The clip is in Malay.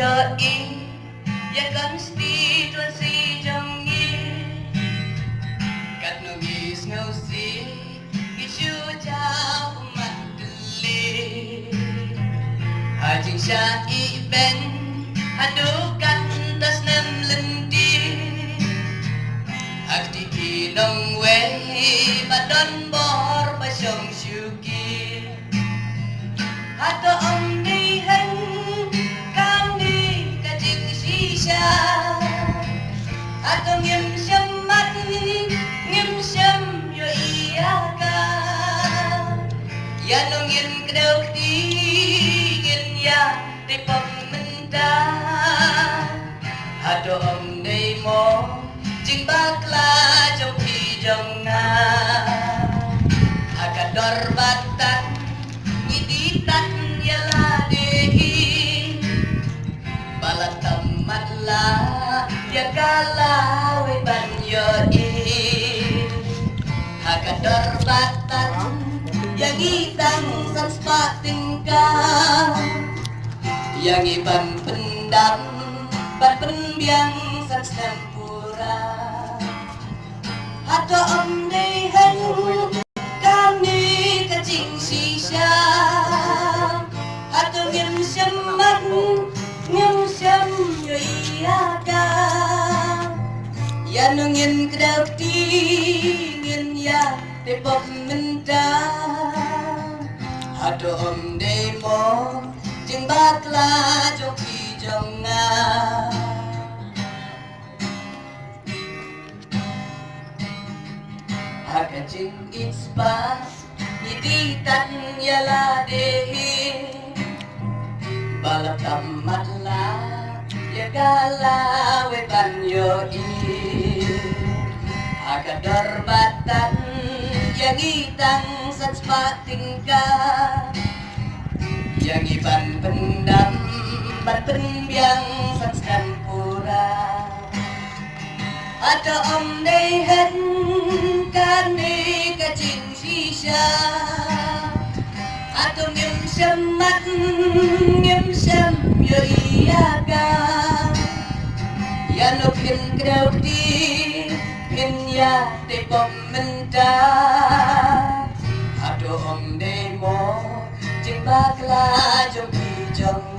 yoi ya constituency trong nghi cắt no gis no si gisu chao mặt li hai chinh sa i ben adu kan tas nem lendi akti ki nong we badon bor ba song shuki hato om ni hen kam ni ka jing shisha hato ngim sham mat ngim sham yo iya ka ya nong yin kdau ti yin ya te pom menda hato om nei mo jing bakla trong khi trong nga akador batan ngiditan yala dehi balatam matla yakala we banyo i akador batan yang itang sanspating ka yang iban pendam bat penbiang sansempura hato om nei hen kami kacing shisha hato ngim sham mat ngim sham yo iya ka ya no ngin kdau ti ngin ya te pop menta hato om nei mo jing bakla joki jonga Hakajing ispa ngiditan yala dehi balatam matla yagala we banyo i hakador batan yang itang sanspating ka yang iban pendam bat penbiang sanskampura hato om nei hen kani kacing shisha hato ngim sham mat ngim sham yo iya ka ya no phin kdau ti phin ya te pom menta hato om nei mo jing bakla jong ki jong